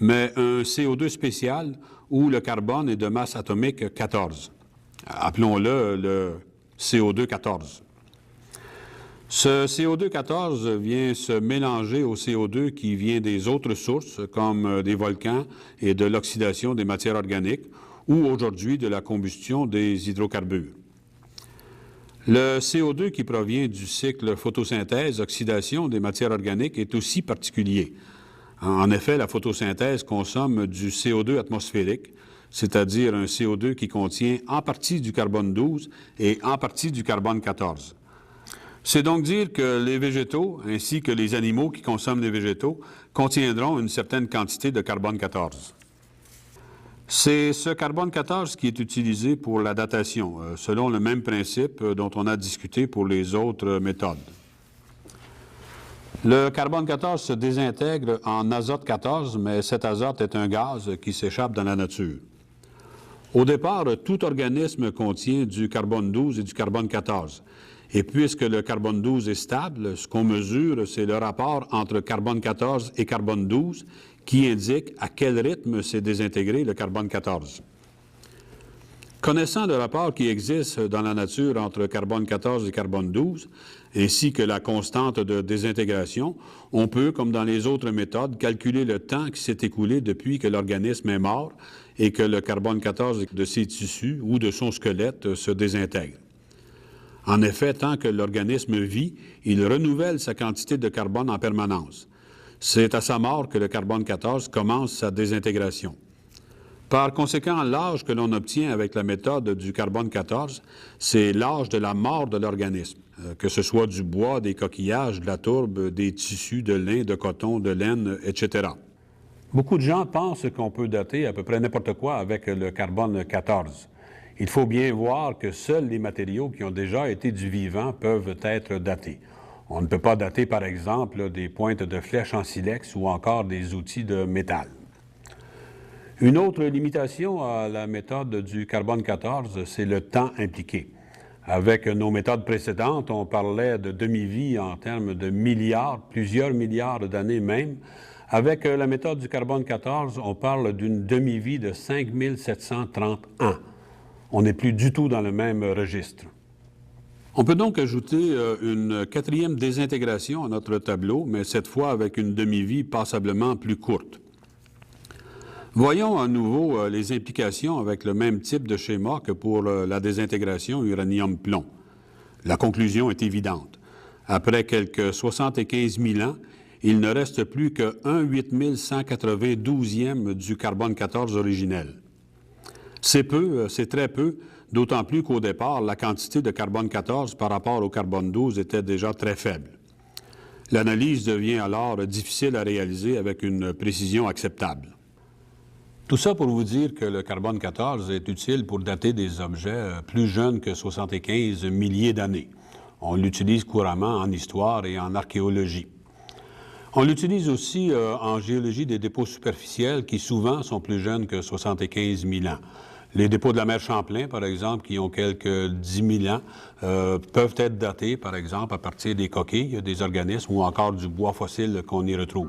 mais un CO2 spécial où le carbone est de masse atomique 14. Appelons-le le CO2 14. Ce CO2 14 vient se mélanger au CO2 qui vient des autres sources, comme des volcans et de l'oxydation des matières organiques, ou aujourd'hui de la combustion des hydrocarbures. Le CO2 qui provient du cycle photosynthèse-oxydation des matières organiques est aussi particulier. En effet, la photosynthèse consomme du CO2 atmosphérique, c'est-à-dire un CO2 qui contient en partie du carbone 12 et en partie du carbone 14. C'est donc dire que les végétaux, ainsi que les animaux qui consomment les végétaux, contiendront une certaine quantité de carbone 14. C'est ce carbone 14 qui est utilisé pour la datation, selon le même principe dont on a discuté pour les autres méthodes. Le carbone 14 se désintègre en azote 14, mais cet azote est un gaz qui s'échappe dans la nature. Au départ, tout organisme contient du carbone 12 et du carbone 14. Et puisque le carbone 12 est stable, ce qu'on mesure, c'est le rapport entre carbone 14 et carbone 12 qui indique à quel rythme s'est désintégré le carbone 14. Connaissant le rapport qui existe dans la nature entre carbone 14 et carbone 12, ainsi que la constante de désintégration, on peut, comme dans les autres méthodes, calculer le temps qui s'est écoulé depuis que l'organisme est mort et que le carbone 14 de ses tissus ou de son squelette se désintègre. En effet, tant que l'organisme vit, il renouvelle sa quantité de carbone en permanence. C'est à sa mort que le carbone 14 commence sa désintégration. Par conséquent, l'âge que l'on obtient avec la méthode du carbone 14, c'est l'âge de la mort de l'organisme, que ce soit du bois, des coquillages, de la tourbe, des tissus de lin, de coton, de laine, etc. Beaucoup de gens pensent qu'on peut dater à peu près n'importe quoi avec le carbone 14. Il faut bien voir que seuls les matériaux qui ont déjà été du vivant peuvent être datés. On ne peut pas dater, par exemple, des pointes de flèches en silex ou encore des outils de métal. Une autre limitation à la méthode du carbone 14, c'est le temps impliqué. Avec nos méthodes précédentes, on parlait de demi-vie en termes de milliards, plusieurs milliards d'années même. Avec la méthode du carbone 14, on parle d'une demi-vie de 5730 ans. On n'est plus du tout dans le même registre. On peut donc ajouter une quatrième désintégration à notre tableau, mais cette fois avec une demi-vie passablement plus courte. Voyons à nouveau les implications avec le même type de schéma que pour la désintégration uranium-plomb. La conclusion est évidente. Après quelques 75 000 ans, il ne reste plus que 1,8192e du carbone 14 originel. C'est peu, c'est très peu, d'autant plus qu'au départ, la quantité de carbone 14 par rapport au carbone 12 était déjà très faible. L'analyse devient alors difficile à réaliser avec une précision acceptable. Tout ça pour vous dire que le carbone 14 est utile pour dater des objets plus jeunes que 75 milliers d'années. On l'utilise couramment en histoire et en archéologie. On l'utilise aussi en géologie des dépôts superficiels qui souvent sont plus jeunes que 75 000 ans. Les dépôts de la mer Champlain, par exemple, qui ont quelques 10 000 ans, peuvent être datés, par exemple, à partir des coquilles, des organismes ou encore du bois fossile qu'on y retrouve.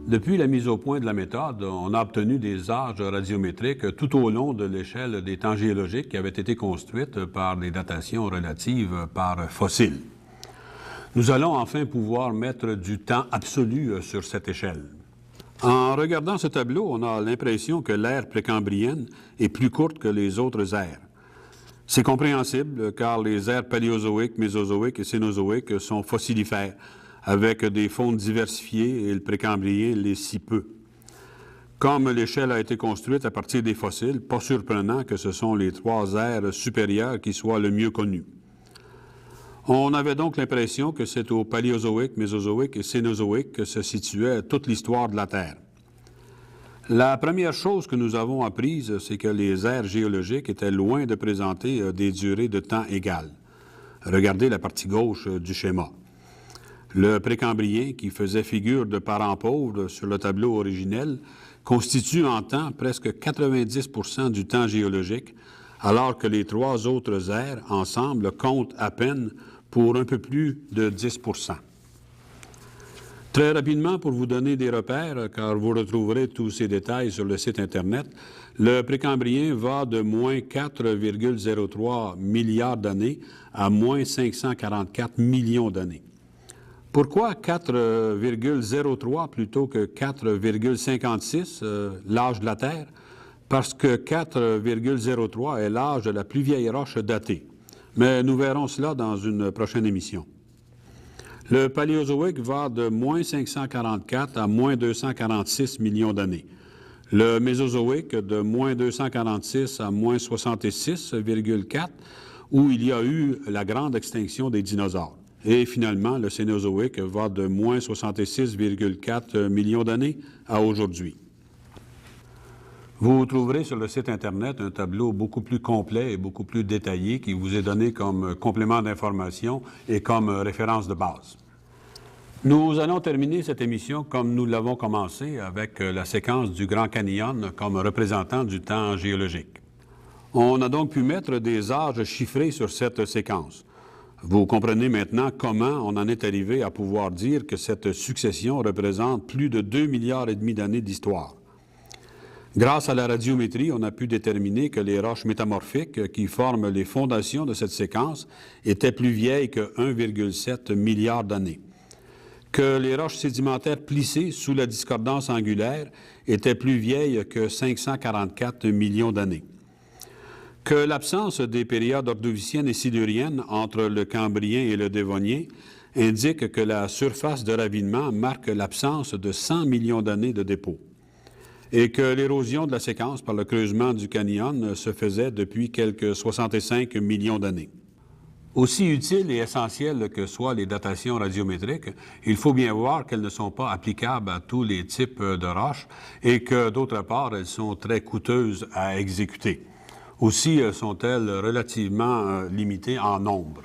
Depuis la mise au point de la méthode, on a obtenu des âges radiométriques tout au long de l'échelle des temps géologiques qui avaient été construites par des datations relatives par fossiles. Nous allons enfin pouvoir mettre du temps absolu sur cette échelle. En regardant ce tableau, on a l'impression que l'ère précambrienne est plus courte que les autres ères. C'est compréhensible car les ères paléozoïques, mésozoïques et cénozoïques sont fossilifères, avec des faunes diversifiées et le précambrien l'est si peu. Comme l'échelle a été construite à partir des fossiles, pas surprenant que ce sont les 3 ères supérieures qui soient le mieux connues. On avait donc l'impression que c'est au paléozoïque, mésozoïque et cénozoïque que se situait toute l'histoire de la Terre. La première chose que nous avons apprise, c'est que les ères géologiques étaient loin de présenter des durées de temps égales. Regardez la partie gauche du schéma. Le précambrien, qui faisait figure de parent pauvre sur le tableau originel, constitue en temps presque 90 % du temps géologique, alors que les 3 autres ères, ensemble, comptent à peine pour un peu plus de 10 %. Très rapidement, pour vous donner des repères, car vous retrouverez tous ces détails sur le site Internet, le précambrien va de moins 4,03 milliards d'années à moins 544 millions d'années. Pourquoi 4,03 plutôt que 4,56, l'âge de la Terre? Parce que 4,03 est l'âge de la plus vieille roche datée. Mais nous verrons cela dans une prochaine émission. Le paléozoïque va de moins 544 à moins 246 millions d'années. Le mésozoïque de moins 246 à moins 66,4, où il y a eu la grande extinction des dinosaures. Et finalement, le cénozoïque va de moins 66,4 millions d'années à aujourd'hui. Vous trouverez sur le site Internet un tableau beaucoup plus complet et beaucoup plus détaillé qui vous est donné comme complément d'information et comme référence de base. Nous allons terminer cette émission comme nous l'avons commencé avec la séquence du Grand Canyon comme représentant du temps géologique. On a donc pu mettre des âges chiffrés sur cette séquence. Vous comprenez maintenant comment on en est arrivé à pouvoir dire que cette succession représente plus de 2,5 milliards d'années d'histoire. Grâce à la radiométrie, on a pu déterminer que les roches métamorphiques qui forment les fondations de cette séquence étaient plus vieilles que 1,7 milliard d'années. Que les roches sédimentaires plissées sous la discordance angulaire étaient plus vieilles que 544 millions d'années. Que l'absence des périodes ordoviciennes et siluriennes entre le Cambrien et le Dévonien indique que la surface de ravinement marque l'absence de 100 millions d'années de dépôt et que l'érosion de la séquence par le creusement du canyon se faisait depuis quelques 65 millions d'années. Aussi utiles et essentielles que soient les datations radiométriques, il faut bien voir qu'elles ne sont pas applicables à tous les types de roches et que, d'autre part, elles sont très coûteuses à exécuter. Aussi sont-elles relativement limitées en nombre.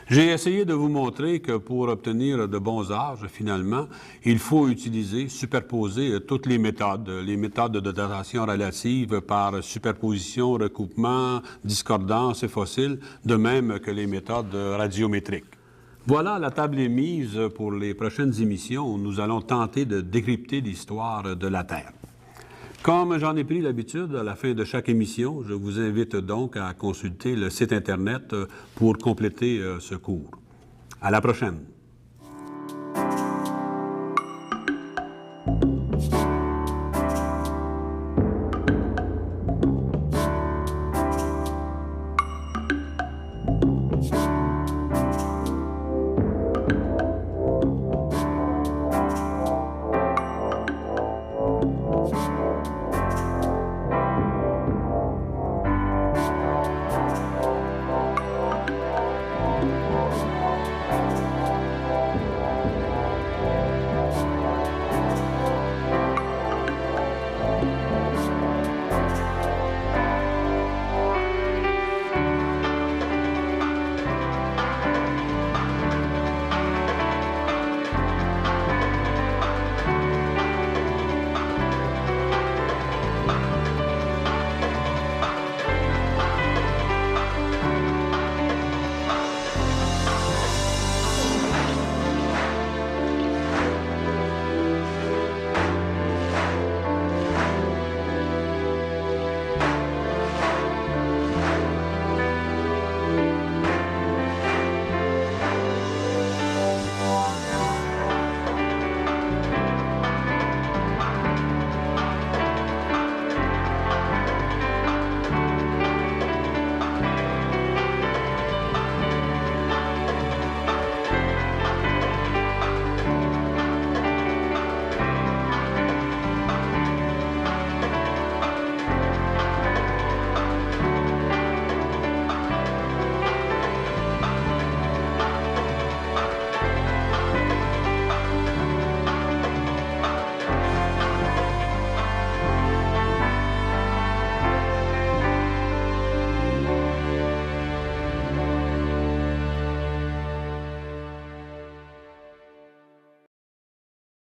J'ai essayé de vous montrer que pour obtenir de bons âges, finalement, il faut utiliser, superposer toutes les méthodes de datation relative par superposition, recoupement, discordance et fossiles, de même que les méthodes radiométriques. Voilà, la table est mise pour les prochaines émissions où nous allons tenter de décrypter l'histoire de la Terre. Comme j'en ai pris l'habitude, à la fin de chaque émission, je vous invite donc à consulter le site Internet pour compléter ce cours. À la prochaine.